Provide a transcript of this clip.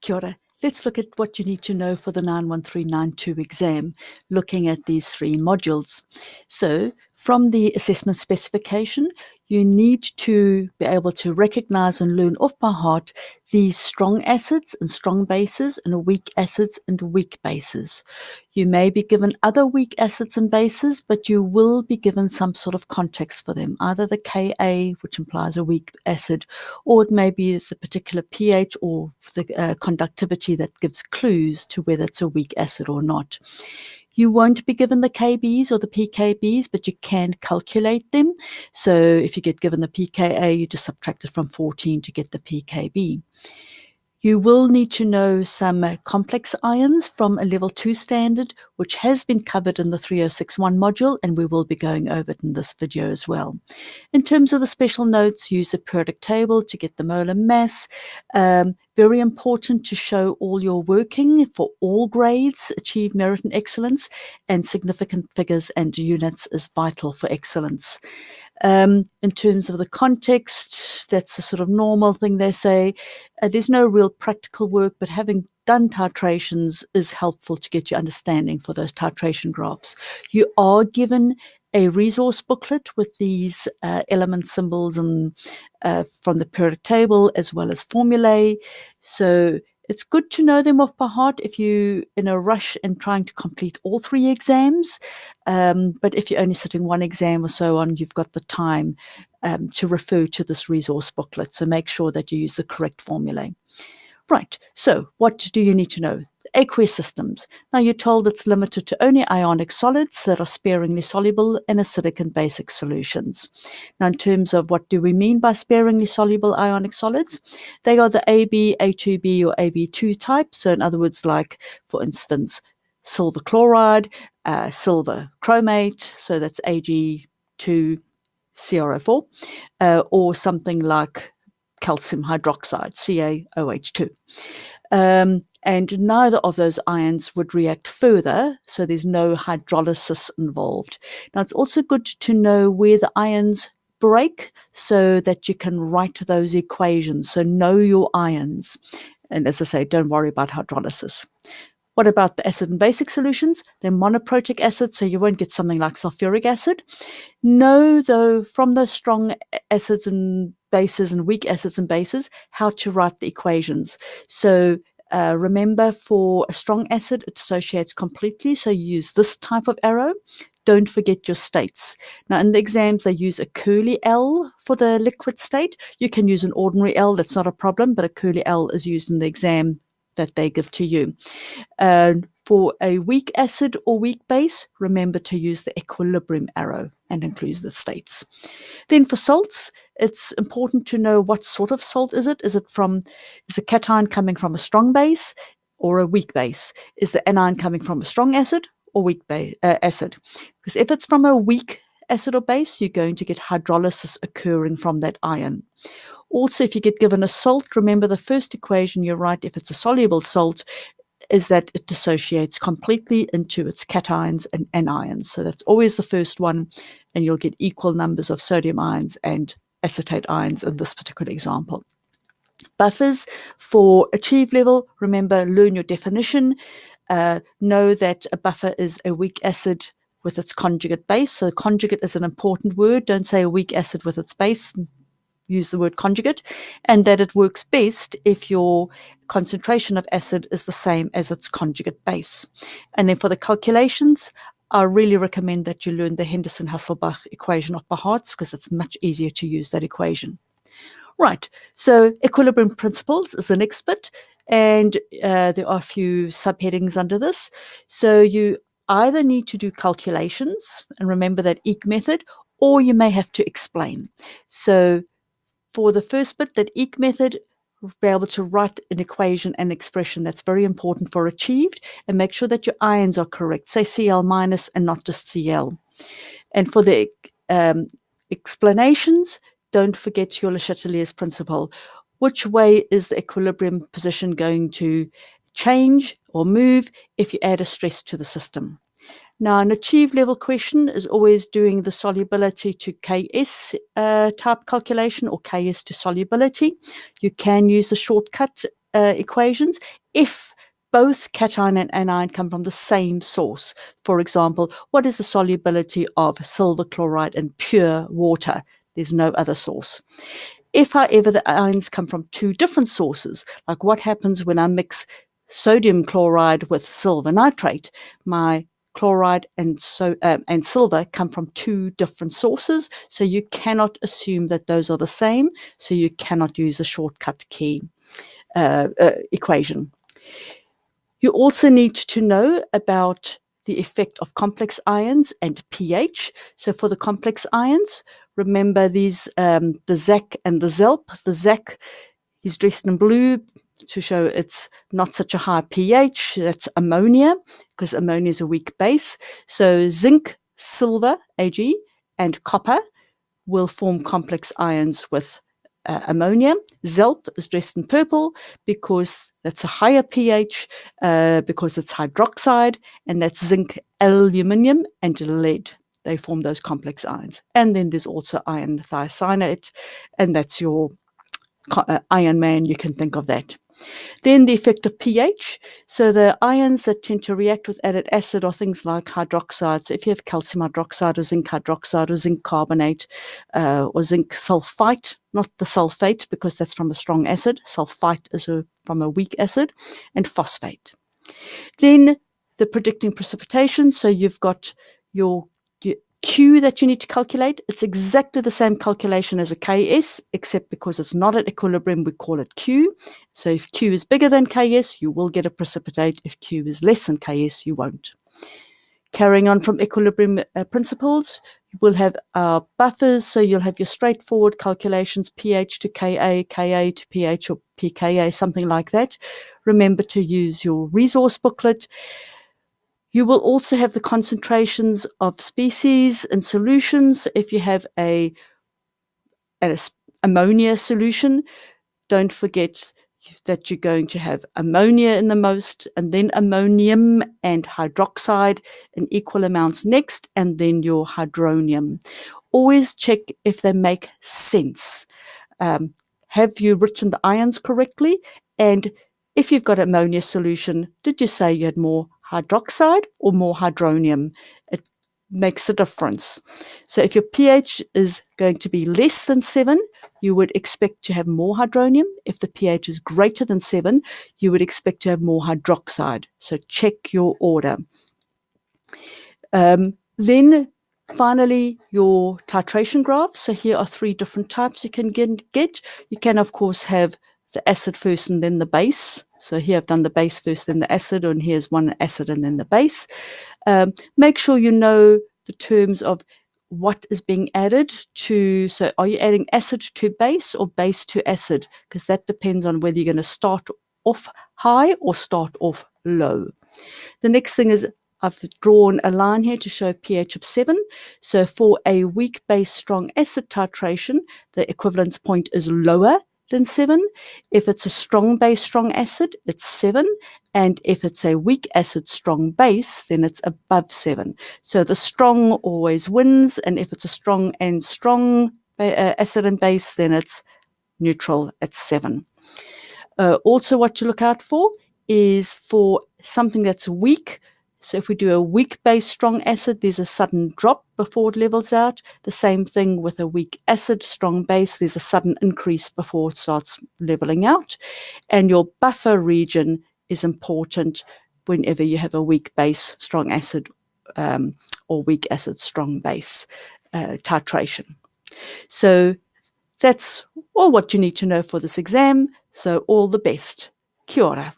Kia ora. Let's look at what you need to know for the 91392 exam, looking at these three modules. So, from the assessment specification, you need to be able to recognize and learn off by heart these strong acids and strong bases and weak acids and weak bases. You may be given other weak acids and bases, but you will be given some sort of context for them, either the Ka, which implies a weak acid, or it may be the particular pH or the conductivity that gives clues to whether it's a weak acid or not. You won't be given the KBs or the PKBs, but you can calculate them. So if you get given the pKa, you just subtract it from 14 to get the pKb. You will need to know some complex ions from a level 2 standard, which has been covered in the 3061 module, and we will be going over it in this video as well. In terms of the special notes, use the periodic table to get the molar mass. Very important to show all your working for all grades, achieve merit and excellence, and significant figures and units is vital for excellence. In terms of the context, that's a sort of normal thing they say. There's no real practical work, but having done titrations is helpful to get your understanding for those titration graphs. You are given a resource booklet with these element symbols and from the periodic table as well as formulae. So it's good to know them off by heart if you're in a rush and trying to complete all three exams. But if you're only sitting one exam or so on, you've got the time to refer to this resource booklet. So make sure that you use the correct formulae. Right, so what do you need to know? Aqueous systems. Now you're told it's limited to only ionic solids that are sparingly soluble in acidic and basic solutions. Now in terms of what do we mean by sparingly soluble ionic solids, they are the AB, A2B or AB2 type. So in other words, like for instance, silver chloride, silver chromate, so that's Ag2CrO4, or something like calcium hydroxide, CaOH2. And neither of those ions would react further, so there's no hydrolysis involved. Now, it's also good to know where the ions break so that you can write those equations. So know your ions. And as I say, don't worry about hydrolysis. What about the acid and basic solutions? They're monoprotic acids, so you won't get something like sulfuric acid. Know, though, from those strong acids and bases and weak acids and bases, how to write the equations. So remember, for a strong acid, it dissociates completely, so you use this type of arrow. Don't forget your states. Now, in the exams, they use a curly L for the liquid state. You can use an ordinary L, that's not a problem, but a curly L is used in the exam that they give to you. For a weak acid or weak base, remember to use the equilibrium arrow and include the states. Then for salts, it's important to know what sort of salt is it. Is a cation coming from a strong base or a weak base? Is the anion coming from a strong acid or weak acid? Because if it's from a weak acid or base, you're going to get hydrolysis occurring from that ion. Also, if you get given a salt, remember the first equation you write, if it's a soluble salt, is that it dissociates completely into its cations and anions. So that's always the first one, and you'll get equal numbers of sodium ions and acetate ions in this particular example. Buffers for achieve level, remember, learn your definition. Know that a buffer is a weak acid with its conjugate base. So conjugate is an important word. Don't say a weak acid with its base. Use the word conjugate, and that it works best if your concentration of acid is the same as its conjugate base. And then for the calculations, I really recommend that you learn the Henderson-Hasselbalch equation off by heart because it's much easier to use that equation. Right, so equilibrium principles is the next bit, and there are a few subheadings under this. So you either need to do calculations, and remember that EQ method, or you may have to explain. So for the first bit, that EQ method, be able to write an equation and expression. That's very important for achieved, and make sure that your ions are correct. Say Cl minus and not just Cl. And for the explanations, don't forget your Le Chatelier's principle. Which way is the equilibrium position going to change or move if you add a stress to the system? Now, an achieve level question is always doing the solubility to Ks type calculation or Ks to solubility. You can use the shortcut equations if both cation and anion come from the same source. For example, what is the solubility of silver chloride in pure water? There's no other source. If, however, the ions come from two different sources, like what happens when I mix sodium chloride with silver nitrate, my chloride and silver come from two different sources, so you cannot assume that those are the same, so you cannot use a shortcut key equation. You also need to know about the effect of complex ions and pH. So for the complex ions, remember these, the ZAC and the ZELP. The ZAC is dressed in blue to show it's not such a high pH. That's ammonia, because ammonia is a weak base. So zinc, silver, Ag, and copper will form complex ions with ammonia. ZELP is dressed in purple because that's a higher pH, because it's hydroxide, and that's zinc, aluminium, and lead. They form those complex ions. And then there's also iron thiocyanate, and that's your Iron Man. You can think of that. Then the effect of pH. So the ions that tend to react with added acid are things like hydroxide. So if you have calcium hydroxide or zinc carbonate or zinc sulfite, not the sulfate because that's from a strong acid. Sulfite is from a weak acid, and phosphate. Then the predicting precipitation. So you've got your Q that you need to calculate. It's exactly the same calculation as a Ks, except because it's not at equilibrium, we call it Q. So if Q is bigger than Ks, you will get a precipitate. If Q is less than Ks, you won't. Carrying on from equilibrium principles, we'll have our buffers. So you'll have your straightforward calculations, pH to Ka, Ka to pH, or pKa, something like that. Remember to use your resource booklet. You will also have the concentrations of species and solutions. If you have an ammonia solution, don't forget that you're going to have ammonia in the most, and then ammonium and hydroxide in equal amounts next, and then your hydronium. Always check if they make sense. Have you written the ions correctly? And if you've got ammonia solution, did you say you had more hydroxide or more hydronium? It makes a difference. So if your pH is going to be less than 7, you would expect to have more hydronium. If the pH is greater than 7, you would expect to have more hydroxide. So check your order. Then finally, your titration graph. So here are 3 different types you can get. You can, of course, have the acid first and then the base. So here I've done the base first, then the acid, and here's one acid and then the base. Make sure you know the terms of what is being added to. So are you adding acid to base or base to acid? Because that depends on whether you're going to start off high or start off low. The next thing is I've drawn a line here to show pH of 7. So for a weak base strong acid titration, the equivalence point is lower than 7. If it's a strong base strong acid, it's 7. And if it's a weak acid strong base, then it's above 7. So the strong always wins. And if it's a strong acid and base, then it's neutral at 7. Also what to look out for is for something that's weak. So if we do a weak base strong acid, there's a sudden drop before it levels out. The same thing with a weak acid strong base, there's a sudden increase before it starts leveling out. And your buffer region is important whenever you have a weak base strong acid or weak acid strong base titration. So that's all what you need to know for this exam. So all the best. Kia ora.